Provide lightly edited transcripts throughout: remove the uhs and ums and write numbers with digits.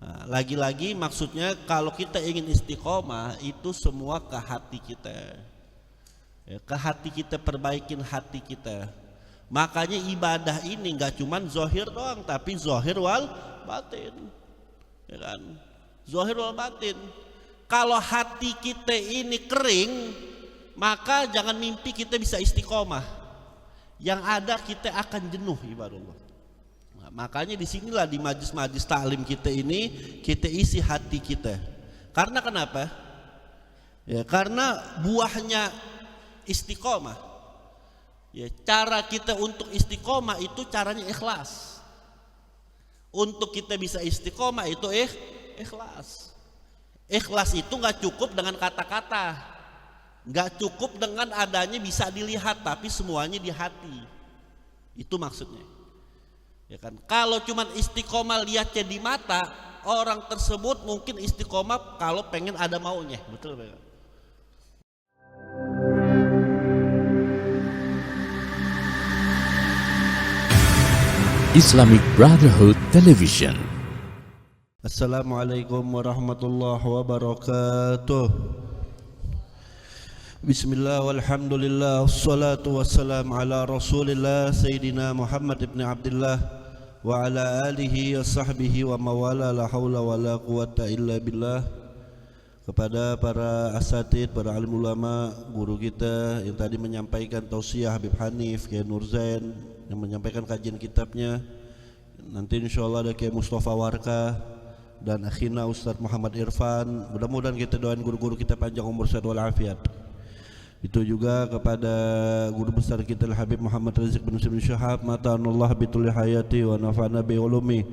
Nah, lagi-lagi maksudnya kalau kita ingin istiqomah itu semua ke hati kita, ya, ke hati kita, perbaikin hati kita. Makanya ibadah ini nggak cuman zohir doang, tapi zohir wal batin, ya kan? Zohir wal batin. Kalau hati kita ini kering, maka jangan mimpi kita bisa istiqomah. Yang ada kita akan jenuh ibadullah. Makanya disinilah di majlis-majlis taklim kita ini kita isi hati kita. Karena kenapa? Ya, karena buahnya istiqomah. Ya, cara kita untuk istiqomah itu caranya ikhlas. Untuk kita bisa istiqomah itu ikhlas. Ikhlas itu nggak cukup dengan kata-kata, nggak cukup dengan adanya bisa dilihat, tapi semuanya di hati. Itu maksudnya. Ya kan? Kalau cuman istiqomah lihatnya di mata, orang tersebut mungkin istiqomah kalau pengen ada maunya, betul betul. Islamic Brotherhood Television. Assalamualaikum warahmatullahi wabarakatuh. Bismillah walhamdulillah, wassalatu wassalamu ala rasulillah Sayyidina Muhammad ibn Abdullah wa ala alihi wa sahbihi wa mawala, la hawla wa la quwata illa billah. Kepada para asatid, para alim ulama, guru kita yang tadi menyampaikan tausiah Habib Hanif, Kiai Nur Zain yang menyampaikan kajian kitabnya. Nanti insyaallah ada Kiai Mustafa Warka dan akhina Ustadz Muhammad Irfan. Mudah-mudahan kita doain guru-guru kita panjang umur sehat walafiat. Itu juga kepada guru besar kita Habib Muhammad Rizik bin Muslim Syahab, mata'anullah bitul hayati wa nafa'na bi ulumi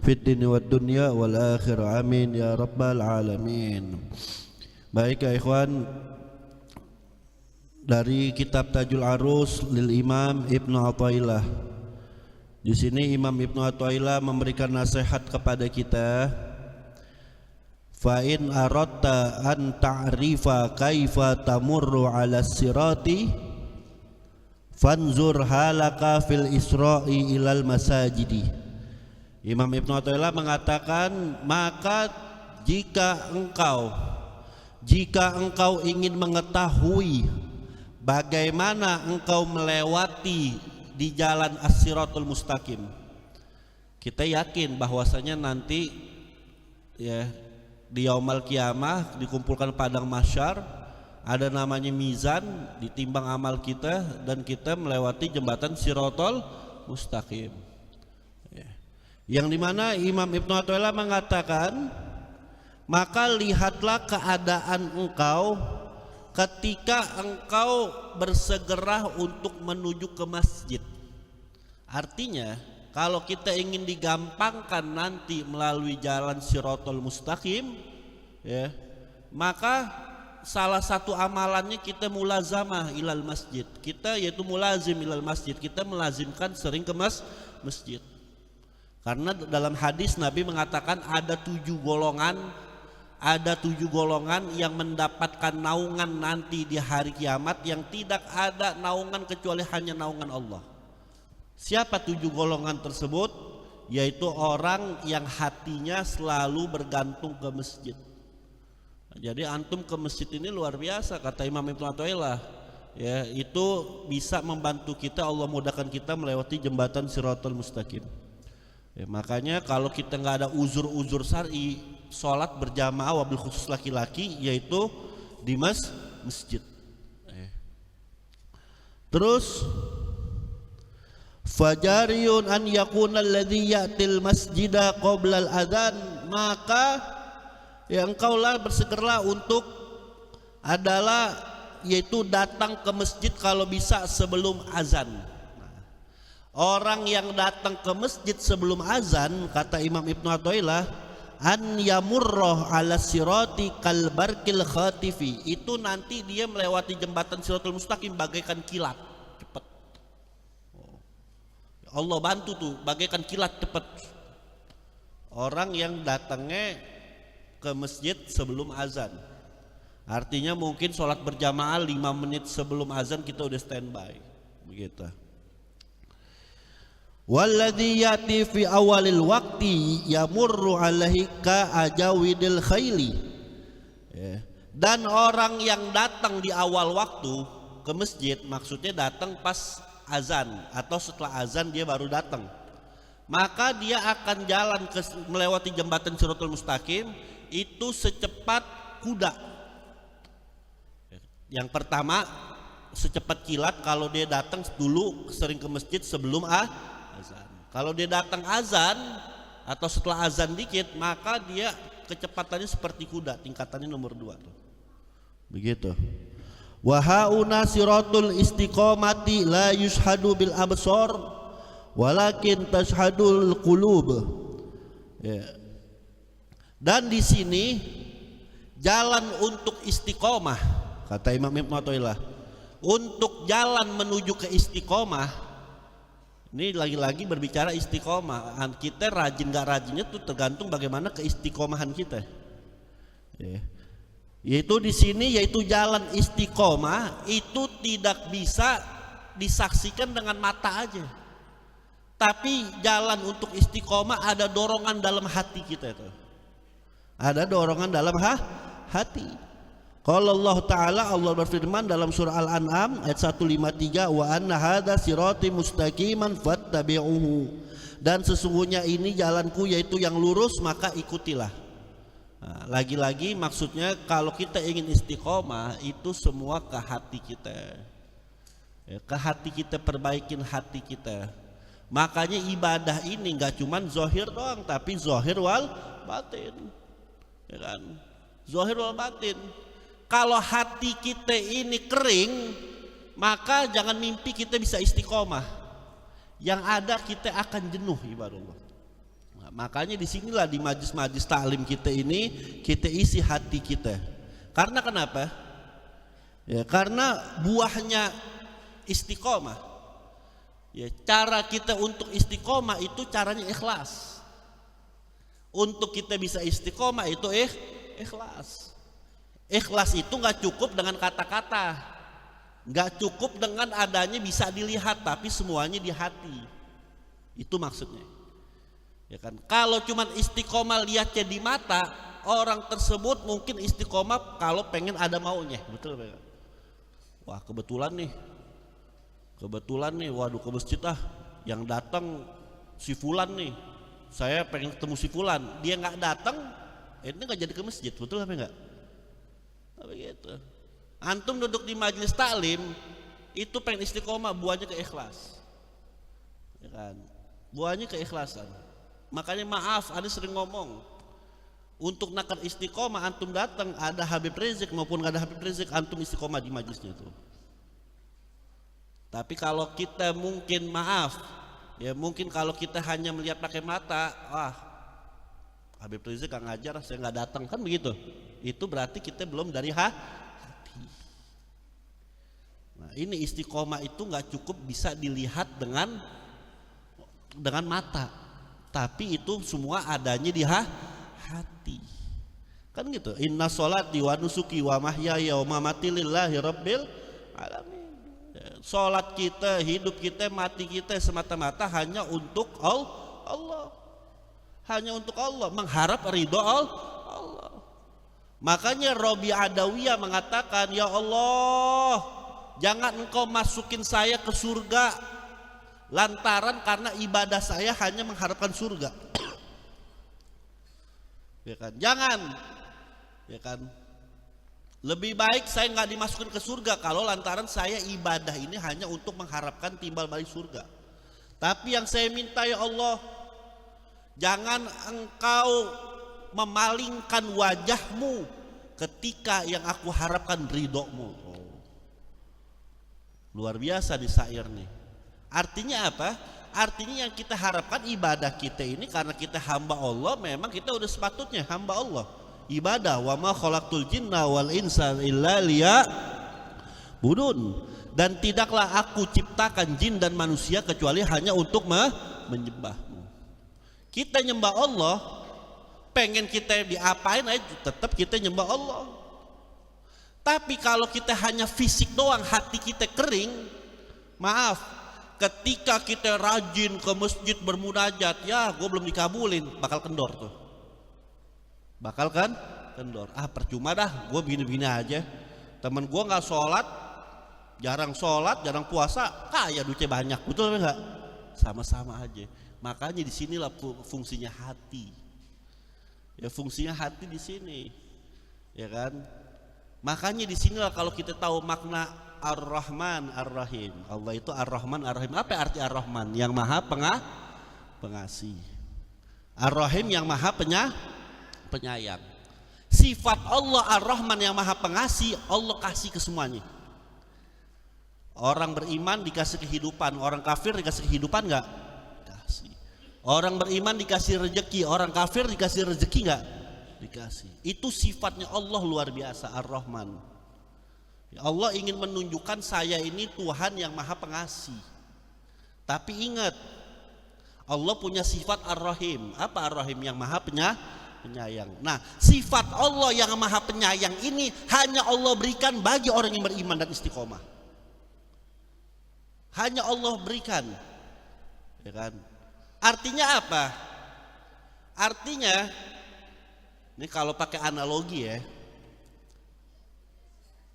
fid dini wad dunya wal akhir, amin ya rabbal alamin. Baik ya ikhwan, dari kitab Tajul Arus lil Imam Ibnu Athaillah. Di sini Imam Ibnu Athaillah memberikan nasihat kepada kita. Fa in aradta an ta'rifa kaifa tamurru 'ala sirati fanzur halaka fil isra'i ilal masajidi. Imam Ibnu Athaillah mengatakan, maka jika engkau ingin mengetahui bagaimana engkau melewati di jalan as-siratul mustaqim, kita yakin bahwasanya nanti ya di yaumul kiamah dikumpulkan padang mahsyar, ada namanya mizan, ditimbang amal kita dan kita melewati jembatan siratul mustaqim. Yang dimana Imam Ibnu Athaillah mengatakan, maka lihatlah keadaan engkau ketika engkau bersegera untuk menuju ke masjid. Artinya kalau kita ingin digampangkan nanti melalui jalan Shirathul Mustaqim, ya, maka salah satu amalannya kita mulazamah ilal masjid. Kita yaitu mulazim ilal masjid, kita melazimkan sering ke masjid. Karena dalam hadis Nabi mengatakan ada 7 golongan yang mendapatkan naungan nanti di hari kiamat, yang tidak ada naungan kecuali hanya naungan Allah. Siapa 7 golongan tersebut? Yaitu orang yang hatinya selalu bergantung ke masjid. Jadi antum ke masjid ini luar biasa, kata Imam Ibnu Athaillah. Ya, itu bisa membantu kita, Allah mudahkan kita melewati jembatan Shirathul Mustaqim. Ya, makanya kalau kita nggak ada uzur-uzur syar'i, sholat berjamaah wabil khusus laki-laki yaitu di masjid. Terus fajariyun an yakuna alladhi ya'til masjida qabla al-adhan, maka ya engkaulah bersegeralah untuk adalah yaitu datang ke masjid kalau bisa sebelum azan. Orang yang datang ke masjid sebelum azan, kata Imam Ibnu Athaillah, an yamurroh ala sirati kal barkil khatifi, itu nanti dia melewati jembatan Shirathul Mustaqim bagaikan kilat cepat. Allah bantu tuh bagaikan kilat cepat. Orang yang datangnya ke masjid sebelum azan, artinya mungkin sholat berjamaah 5 menit sebelum azan kita udah standby begitu. Walladzi yati fi awalil waqti yamurru alaihi ka ajawidil khayli. Dan orang yang datang di awal waktu ke masjid, maksudnya datang pas azan atau setelah azan dia baru datang, maka dia akan jalan melewati jembatan Shiratal Mustaqim itu secepat kuda. Yang pertama secepat kilat kalau dia datang dulu sering ke masjid sebelum azan. Kalau dia datang azan atau setelah azan dikit, maka dia kecepatannya seperti kuda, tingkatannya nomor 2 tuh. Begitu. Wa hauna siratul istiqamati la yushhadu bil absar walakin tashhadul qulub. Ya. Dan di sini jalan untuk istiqomah, kata Imam Ibnu Athaillah, untuk jalan menuju ke istiqomah, ini lagi-lagi berbicara istiqomah. Kita rajin gak rajinnya tuh tergantung bagaimana keistiqomahan kita. Yaitu di sini, yaitu jalan istiqomah itu tidak bisa disaksikan dengan mata aja. Tapi jalan untuk istiqomah ada dorongan dalam hati kita itu. Ada dorongan dalam hati. Qala Allah Ta'ala, Allah berfirman dalam surah Al-An'am ayat 153, wa anna hadza sirati mustaqiman fattabi'uhu. Dan sesungguhnya ini jalanku yaitu yang lurus, maka ikutilah. Nah, lagi-lagi maksudnya kalau kita ingin istiqomah itu semua ke hati kita. Ke hati kita, perbaikin hati kita. Makanya ibadah ini enggak cuman zahir doang, tapi zahir wal batin. Ya kan? Zahir wal batin. Kalau hati kita ini kering, maka jangan mimpi kita bisa istiqomah. Yang ada kita akan jenuh ibadah Allah. Nah, makanya disinilah di majlis-majlis taklim kita ini kita isi hati kita. Karena kenapa? Ya, karena buahnya istiqomah. Ya, cara kita untuk istiqomah itu caranya ikhlas. Untuk kita bisa istiqomah itu ikhlas. Ikhlas itu nggak cukup dengan kata-kata, nggak cukup dengan adanya bisa dilihat, tapi semuanya di hati. Itu maksudnya. Ya kan? Kalau cuman istiqomah lihatnya di mata, orang tersebut mungkin istiqomah kalau pengen ada maunya, betul ya? Wah kebetulan nih, waduh ke masjid yang datang si Fulan nih, saya pengen ketemu si Fulan, dia nggak datang, ini nggak jadi ke masjid, betul apa enggak? Begitu. Antum duduk di majelis taklim itu pengen istiqomah, buahnya keikhlas. Ya kan? Buahnya keikhlasan. Makanya maaf, ada sering ngomong untuk nakar istiqomah antum datang ada Habib Rizik maupun nggak ada Habib Rizik, antum istiqomah di majelisnya itu. Tapi kalau kita mungkin maaf, ya mungkin kalau kita hanya melihat pakai mata, wah Habib Rizik gak ngajar, saya nggak datang, kan begitu. Itu berarti kita belum dari hati. Nah, ini istiqomah itu nggak cukup bisa dilihat dengan mata, tapi itu semua adanya di hati. Kan gitu. Inna sholati wa nusuki wa mahyaya wa mamati lillahi rabbil alamin. Salat kita, hidup kita, mati kita semata-mata hanya untuk Allah. Hanya untuk Allah, mengharap ridho Allah. Makanya Robi Adawiyah mengatakan, ya Allah, jangan engkau masukin saya ke surga lantaran karena ibadah saya hanya mengharapkan surga. Ya kan? Jangan. Ya kan? Lebih baik saya nggak dimasukin ke surga kalau lantaran saya ibadah ini hanya untuk mengharapkan timbal balik surga. Tapi yang saya minta ya Allah, jangan engkau memalingkan wajahmu ketika yang aku harapkan ridhomu. Luar biasa di syair nih. Artinya apa? Artinya yang kita harapkan ibadah kita ini karena kita hamba Allah, memang kita udah sepatutnya hamba Allah. Ibadah, wa ma khalaqtul jinna wal insa illa liya'budun. Dan tidaklah aku ciptakan jin dan manusia kecuali hanya untuk menyembahmu. Kita nyembah Allah, pengen kita diapain aja tetap kita nyembah Allah. Tapi kalau kita hanya fisik doang, hati kita kering, maaf, ketika kita rajin ke masjid bermunajat, ya gue belum dikabulin, bakal kendor tuh. Bakal kan kendor. Percuma dah, gue begini-begini aja. Temen gue nggak sholat, jarang puasa, kaya duitnya banyak, betul enggak? Sama-sama aja. Makanya disinilah fungsinya hati. Ya fungsinya hati di sini, ya kan? Makanya disinilah kalau kita tahu makna Ar-Rahman Ar-Rahim. Allah itu Ar-Rahman Ar-Rahim. Apa arti Ar-Rahman? Yang maha pengasih. Ar-Rahim yang maha penyayang. Sifat Allah Ar-Rahman yang maha pengasih, Allah kasih ke semuanya. Orang beriman dikasih kehidupan, orang kafir dikasih kehidupan enggak? Kasih. Orang beriman dikasih rezeki, orang kafir dikasih rezeki enggak? Dikasih. Itu sifatnya Allah luar biasa, Ar-Rahman. Allah ingin menunjukkan saya ini Tuhan yang maha pengasih. Tapi ingat, Allah punya sifat Ar-Rahim. Apa Ar-Rahim? Yang maha penyayang. Nah, sifat Allah yang maha penyayang ini hanya Allah berikan bagi orang yang beriman dan istiqomah. Hanya Allah berikan, ya kan? Artinya apa? Artinya, ini kalau pakai analogi ya,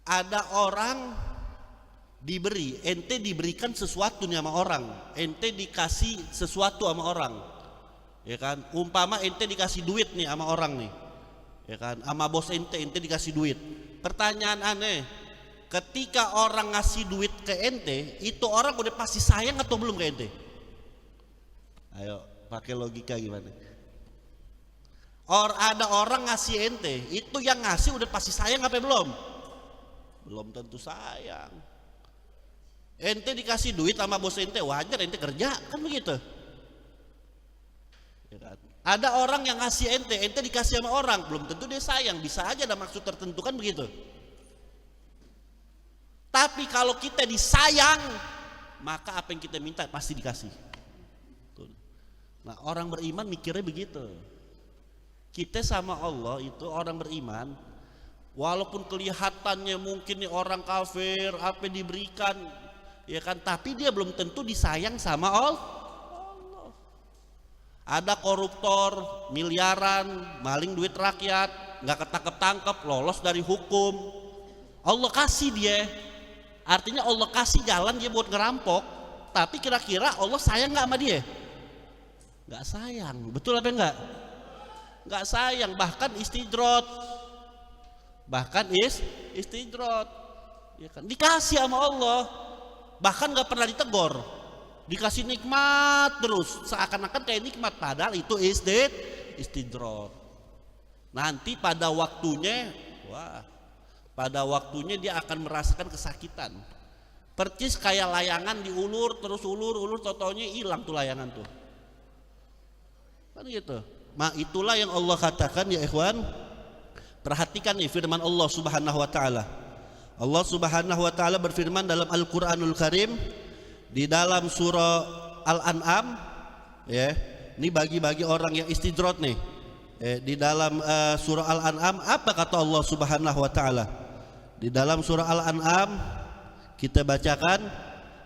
ada orang ente diberikan sesuatu nih sama orang, ente dikasih sesuatu sama orang, ya kan? Umpama ente dikasih duit nih sama orang nih, ya kan? Sama bos ente dikasih duit. Pertanyaan aneh, ketika orang ngasih duit ke ente, itu orang udah pasti sayang atau belum ke ente? Ayo pakai logika gimana? Ada orang ngasih ente, itu yang ngasih udah pasti sayang apa belum? Belum tentu sayang. Ente dikasih duit sama bos ente, wajar ente kerja, kan begitu? Ya kan? Ada orang yang ngasih ente dikasih sama orang, belum tentu dia sayang, bisa aja ada maksud tertentu, kan begitu? Tapi kalau kita disayang, maka apa yang kita minta pasti dikasih. Nah, orang beriman mikirnya begitu. Kita sama Allah itu orang beriman, walaupun kelihatannya mungkin nih orang kafir, apa diberikan, ya kan, tapi dia belum tentu disayang sama Allah. Ada koruptor miliaran, maling duit rakyat, nggak ketangkep-tangkep, lolos dari hukum, Allah kasih dia. Artinya Allah kasih jalan dia buat ngerampok, tapi kira-kira Allah sayang nggak sama dia? Nggak sayang, betul apa enggak? Nggak sayang, bahkan istidrot. Ya kan? Dikasih sama Allah, bahkan nggak pernah ditegor, dikasih nikmat terus, seakan-akan kayak nikmat, padahal itu istidrot. Nanti pada waktunya dia akan merasakan kesakitan, percis kayak layangan diulur terus ulur, totonya hilang tuh layangan tuh, kan gitu. Nah, itulah yang Allah katakan ya ikhwan. Perhatikan nih firman Allah Subhanahu wa taala. Allah Subhanahu wa taala berfirman dalam Al-Qur'anul Karim di dalam surah Al-An'am, ya. Ini bagi orang yang istidrot nih. Di dalam surah Al-An'am apa kata Allah Subhanahu wa taala? Di dalam surah Al-An'am kita bacakan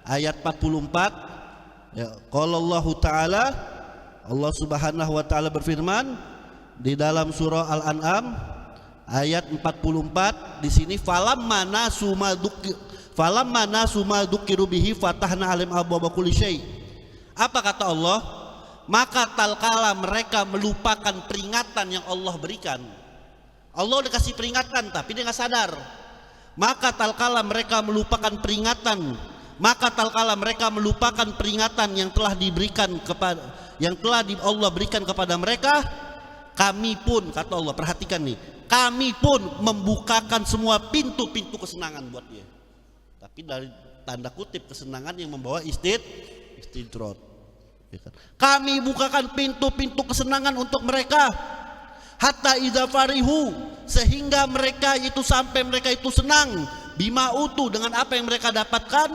ayat 44. Ya, qala Allah taala, Allah Subhanahu wa taala berfirman di dalam surah Al-An'am ayat 44, di sini falamma nasu ma dzukiru bihi fatahna alim abwaaba kulli syai. Apa kata Allah? Maka talkala mereka melupakan peringatan yang Allah berikan. Allah udah kasih peringatan tapi dia nggak sadar. Maka talkala mereka melupakan peringatan, yang telah diberikan Allah berikan kepada mereka. Kami pun, kata Allah, perhatikan nih, kami pun membukakan semua pintu-pintu kesenangan buat dia. Tapi dari tanda kutip kesenangan yang membawa istidrot. Kami bukakan pintu-pintu kesenangan untuk mereka. Hatta idza farihu, sehingga mereka itu sampai mereka itu senang. Bima utu, dengan apa yang mereka dapatkan.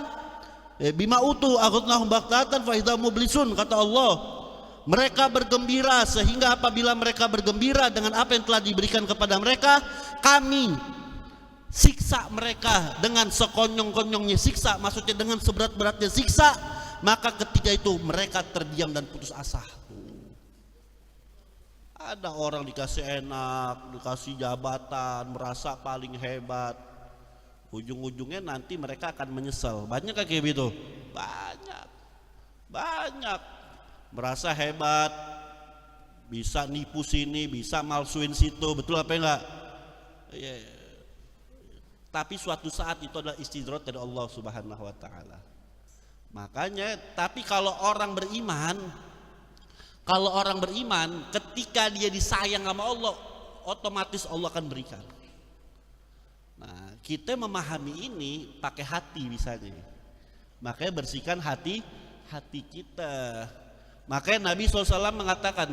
Bima utu akhadnahum baghtatan fa idza mublisun, kata Allah. Mereka bergembira, sehingga apabila mereka bergembira dengan apa yang telah diberikan kepada mereka, kami siksa mereka dengan sekonyong-konyongnya siksa, maksudnya dengan seberat-beratnya siksa. maka ketika itu mereka terdiam dan putus asa. Ada orang dikasih enak, dikasih jabatan, merasa paling hebat, ujung-ujungnya nanti mereka akan menyesal. Banyak kayak gitu? Banyak. Merasa hebat, bisa nipu sini, bisa malsuin situ, betul apa enggak? Ya. Tapi suatu saat itu adalah istidrat dari Allah Subhanahu wa taala. Makanya, tapi kalau orang beriman ketika dia disayang sama Allah, otomatis Allah akan berikan. Nah, kita memahami ini pakai hati misalnya. Makanya bersihkan hati kita. Makanya Nabi SAW mengatakan,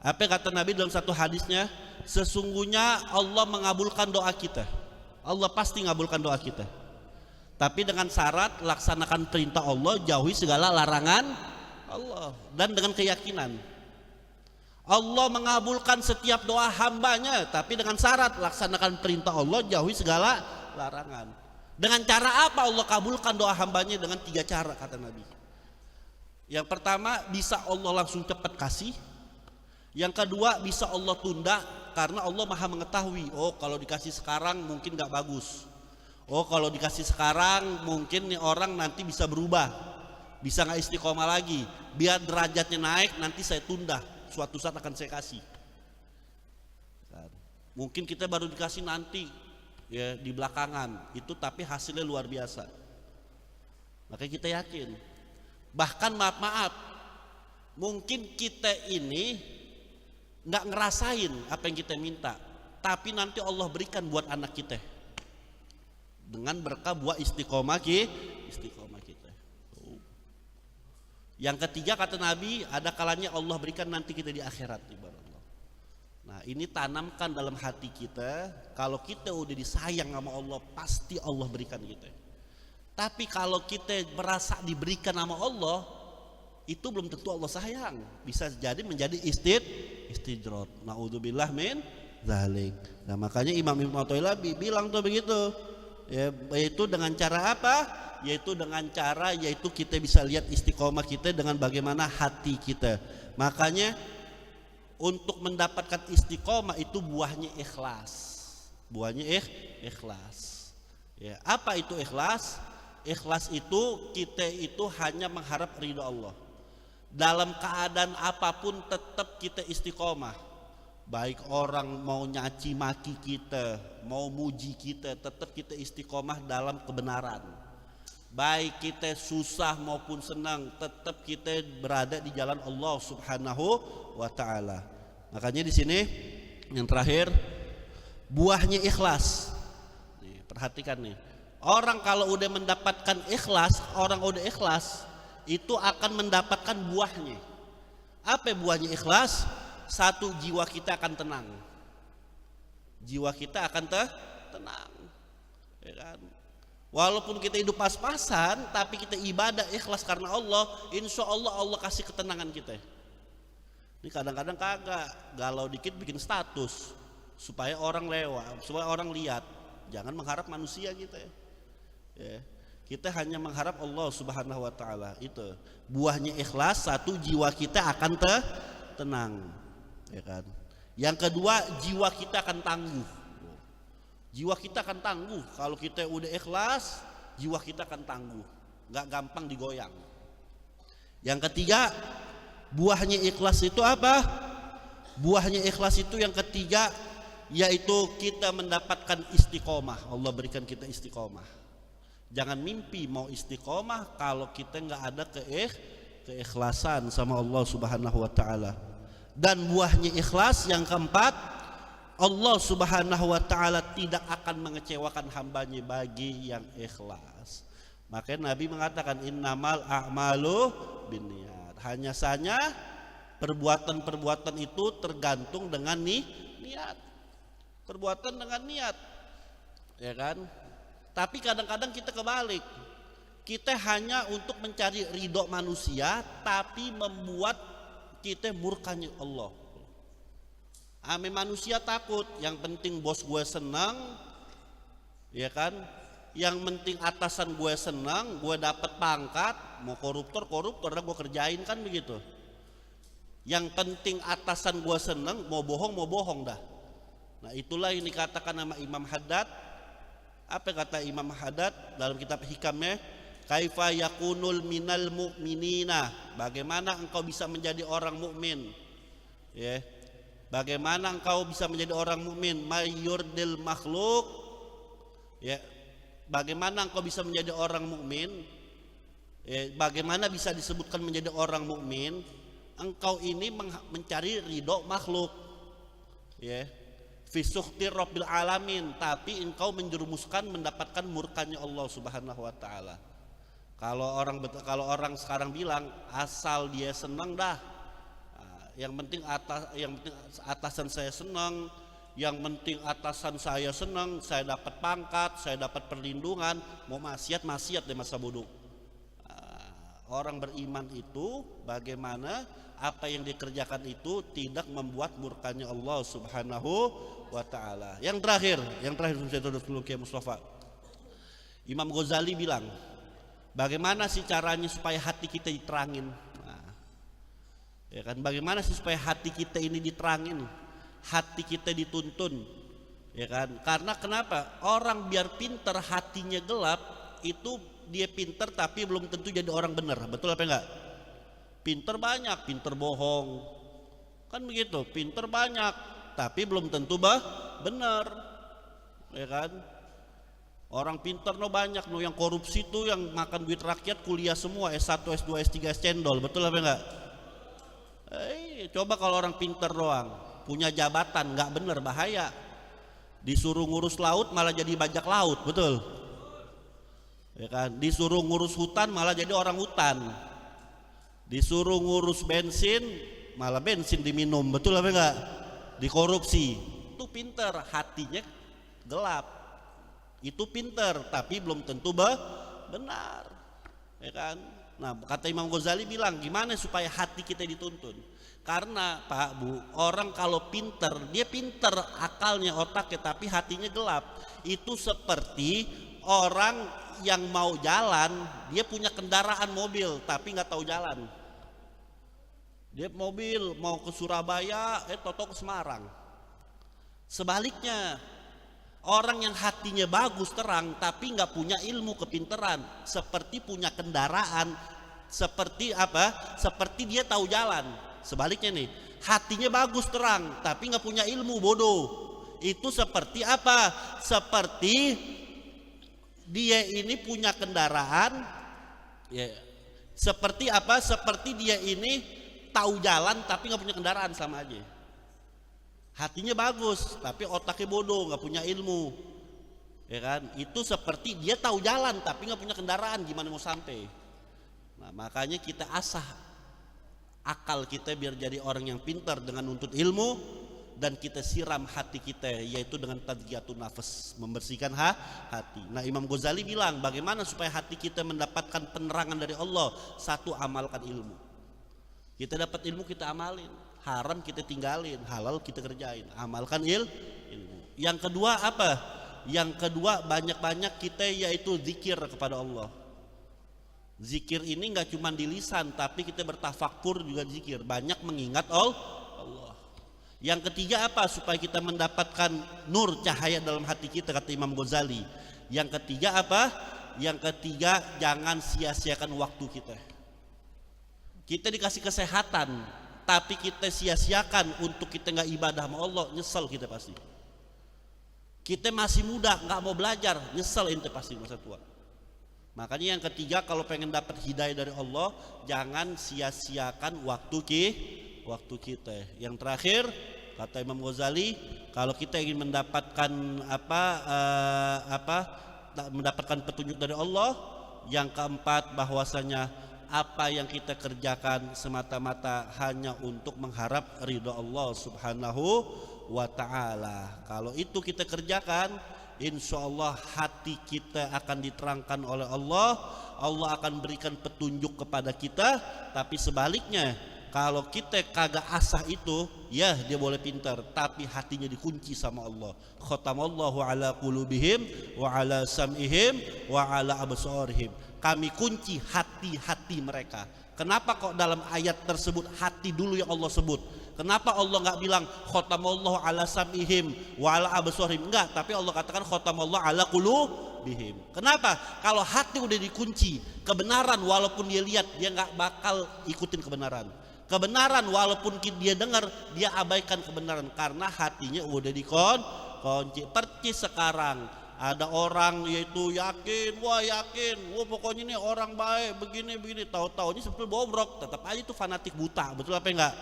apa kata Nabi dalam satu hadisnya, sesungguhnya Allah mengabulkan doa kita. Allah pasti mengabulkan doa kita. Tapi dengan syarat laksanakan perintah Allah, jauhi segala larangan Allah. Dan dengan keyakinan Allah mengabulkan setiap doa hambanya, tapi dengan syarat laksanakan perintah Allah, jauhi segala larangan. Dengan cara apa Allah kabulkan doa hambanya? Dengan 3 cara kata Nabi. Yang pertama, bisa Allah langsung cepat kasih. Yang kedua, bisa Allah tunda karena Allah maha mengetahui. Oh, kalau dikasih sekarang mungkin gak bagus. Oh, kalau dikasih sekarang mungkin nih orang nanti bisa berubah, bisa gak istiqomah lagi. Biar derajatnya naik, nanti saya tunda, suatu saat akan saya kasih. Mungkin kita baru dikasih nanti, ya di belakangan itu, tapi hasilnya luar biasa. Makanya kita yakin. Bahkan maaf, mungkin kita ini nggak ngerasain apa yang kita minta, tapi nanti Allah berikan buat anak kita dengan berkah buat istiqomah kita. Yang ketiga kata Nabi, ada kalanya Allah berikan nanti kita di akhirat, ibaratullah. Nah, ini tanamkan dalam hati kita. Kalau kita udah disayang sama Allah, pasti Allah berikan kita. Tapi kalau kita merasa diberikan sama Allah, itu belum tentu Allah sayang. Bisa jadi menjadi istidrat. Naudzubillah min dzalik. Nah, makanya Imam Ibnu Athaillah bilang tuh begitu. Ya, yaitu dengan cara apa? Yaitu dengan cara kita bisa lihat istiqomah kita dengan bagaimana hati kita. Makanya untuk mendapatkan istiqomah itu buahnya ikhlas. Ikhlas. Ya, apa itu ikhlas? Ikhlas itu kita itu hanya mengharap ridho Allah. Dalam keadaan apapun tetap kita istiqomah. Baik orang mau nyaci maki kita, mau muji kita, tetap kita istiqomah dalam kebenaran. Baik kita susah maupun senang, tetap kita berada di jalan Allah Subhanahu wa taala. Makanya di sini yang terakhir, buahnya ikhlas. Nih, perhatikan nih. Orang kalau udah mendapatkan ikhlas, orang udah ikhlas itu akan mendapatkan buahnya. Apa buahnya ikhlas? Satu, jiwa kita akan tenang. Jiwa kita akan tenang. Ya kan? Walaupun kita hidup pas-pasan, tapi kita ibadah ikhlas karena Allah, insya Allah Allah kasih ketenangan kita. Ini kadang-kadang kagak, galau dikit bikin status supaya orang lewat, supaya orang lihat. Jangan mengharap manusia kita. Ya. Kita hanya mengharap Allah Subhanahu wa taala. Itu buahnya ikhlas. Satu, jiwa kita akan tenang, ya kan. Yang kedua, jiwa kita akan tangguh. Jiwa kita akan tangguh. Kalau kita udah ikhlas, jiwa kita akan tangguh, nggak gampang digoyang. Yang ketiga, buahnya ikhlas itu apa? Buahnya ikhlas itu yang ketiga, yaitu kita mendapatkan istiqomah. Allah berikan kita istiqomah. Jangan mimpi mau istiqomah kalau kita nggak ada keikhlasan sama Allah Subhanahu wa taala. Dan buahnya ikhlas yang keempat, Allah Subhanahu wa taala tidak akan mengecewakan hambanya bagi yang ikhlas. Makanya Nabi mengatakan innamal a'malu binniyat. Hanya saja perbuatan-perbuatan itu tergantung dengan niat. Perbuatan dengan niat. Ya kan? Tapi kadang-kadang kita kebalik. Kita hanya untuk mencari ridho manusia, tapi membuat kita murkanya Allah. Ame manusia takut, yang penting bos gue senang, ya kan? Yang penting atasan gue senang, gue dapat pangkat, mau koruptor dah gue kerjain kan begitu. Yang penting atasan gue seneng, mau bohong dah. Nah itulah yang dikatakan nama Imam Haddad. Apa kata Imam Haddad dalam kitab hikamnya? Kaifa yakunul minal mu'minina, bagaimana engkau bisa menjadi orang mukmin? Ya. Bagaimana engkau bisa menjadi orang mukmin? Mayyurdil makhluk. Ya. Bagaimana engkau bisa menjadi orang mukmin? Ya, bagaimana bisa disebutkan menjadi orang mukmin? Engkau ini mencari ridho makhluk. Ya. Fi sukhti rabbil alamin, tapi engkau menjerumuskan mendapatkan murkanya Allah Subhanahu wa taala. Kalau orang sekarang bilang asal dia senang dah. Yang penting atasan saya senang, yang penting atasan saya senang, saya dapat pangkat, saya dapat perlindungan, mau maksiat deh masa bodoh. Orang beriman itu bagaimana apa yang dikerjakan itu tidak membuat murkanya Allah Subhanahu wa taala. Yang terakhir saya tutup dulu Kiai Mustafa. Imam Ghazali bilang, bagaimana sih caranya supaya hati kita diterangin? Ya kan, bagaimana sih supaya hati kita ini diterangin, hati kita dituntun? Ya kan, karena kenapa? Orang biar pinter hatinya gelap, itu dia pinter tapi belum tentu jadi orang benar. Betul apa enggak? Pinter banyak, pinter bohong, kan begitu. Pinter banyak tapi belum tentu benar. Ya kan? Orang pinter banyak yang korupsi tuh yang makan duit rakyat kuliah semua S1, S2, S3, S cendol. Betul apa enggak? Coba kalau orang pinter doang punya jabatan nggak bener, bahaya. Disuruh ngurus laut malah jadi bajak laut. Betul ya kan? Disuruh ngurus hutan malah jadi orang hutan. Disuruh ngurus bensin malah bensin diminum. Betul apa enggak? Dikorupsi. Itu pinter, hatinya gelap. Itu pinter tapi belum tentu benar, ya kan? Nah, kata Imam Ghazali bilang, gimana supaya hati kita dituntun? Karena Pak Bu, orang kalau pinter, dia pinter akalnya, otaknya, tapi hatinya gelap. Itu seperti orang yang mau jalan, dia punya kendaraan mobil tapi nggak tahu jalan. Dia mobil mau ke Surabaya, toto ke Semarang. Sebaliknya, orang yang hatinya bagus terang tapi nggak punya ilmu kepinteran, seperti punya kendaraan, seperti apa? Seperti dia tahu jalan. Sebaliknya nih, hatinya bagus terang tapi nggak punya ilmu, bodoh. Itu seperti apa? Seperti dia ini punya kendaraan, ya. Seperti apa? Seperti dia ini tahu jalan tapi nggak punya kendaraan, sama aja. Hatinya bagus tapi otaknya bodoh, nggak punya ilmu, ya kan? Itu seperti dia tahu jalan tapi nggak punya kendaraan, gimana mau sampai? Nah, makanya kita asah akal kita biar jadi orang yang pintar dengan nuntut ilmu, dan kita siram hati kita yaitu dengan tazkiyatun nafas, membersihkan hati. Nah, Imam Ghazali bilang bagaimana supaya hati kita mendapatkan penerangan dari Allah? Satu, amalkan ilmu. Kita dapat ilmu kita amalin, haram kita tinggalin, halal kita kerjain. Amalkan ilmu. Yang kedua apa? Yang kedua, banyak-banyak kita yaitu zikir kepada Allah. Zikir ini nggak cuma di lisan tapi kita bertafakur juga zikir, banyak mengingat Allah. Yang ketiga apa? Supaya kita mendapatkan nur, cahaya dalam hati kita, kata Imam Ghazali. Yang ketiga apa? Yang ketiga, jangan sia-siakan waktu kita. Kita dikasih kesehatan tapi kita sia-siakan untuk kita nggak ibadah sama Allah, nyesel kita pasti. Kita masih muda nggak mau belajar, nyesel ente pasti masa tua. Makanya yang ketiga, kalau pengen dapat hidayah dari Allah, jangan sia-siakan waktu kita. Yang terakhir, kata Imam Ghazali, kalau kita ingin mendapatkan mendapatkan petunjuk dari Allah, yang keempat bahwasanya apa yang kita kerjakan semata-mata hanya untuk mengharap ridha Allah Subhanahu wa ta'ala. Kalau itu kita kerjakan, insya Allah hati kita akan diterangkan oleh Allah. Allah akan berikan petunjuk kepada kita. Tapi sebaliknya, Kalau kita kagak asah itu, ya dia boleh pintar, tapi hatinya dikunci sama Allah. Khatamallahu ala qulubihim wa ala sam'ihim wa ala absarihim. Kami kunci hati-hati mereka. Kenapa kok dalam ayat tersebut hati dulu yang Allah sebut? Kenapa Allah nggak bilang khatamallahu ala sam'ihim wa ala absarihim? Enggak, tapi Allah katakan khatamallahu ala qulubihim. Kenapa? Kalau hati udah dikunci, kebenaran walaupun dia lihat, dia nggak bakal ikutin kebenaran. Kebenaran walaupun dia dengar, dia abaikan kebenaran karena hatinya udah dikunci. Percis sekarang ada orang yaitu yakin, wah pokoknya ini orang baik begini, tahu-tahunya seperti bobrok, tetap aja itu fanatik buta, betul apa enggak?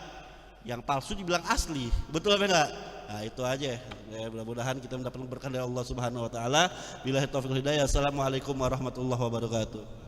Yang palsu dibilang asli, betul apa enggak? Nah itu aja ya, mudah-mudahan kita mendapatkan berkah dari Allah Subhanahu wa taala. Billahi taufiq wal hidayah. Assalamualaikum warahmatullahi wabarakatuh.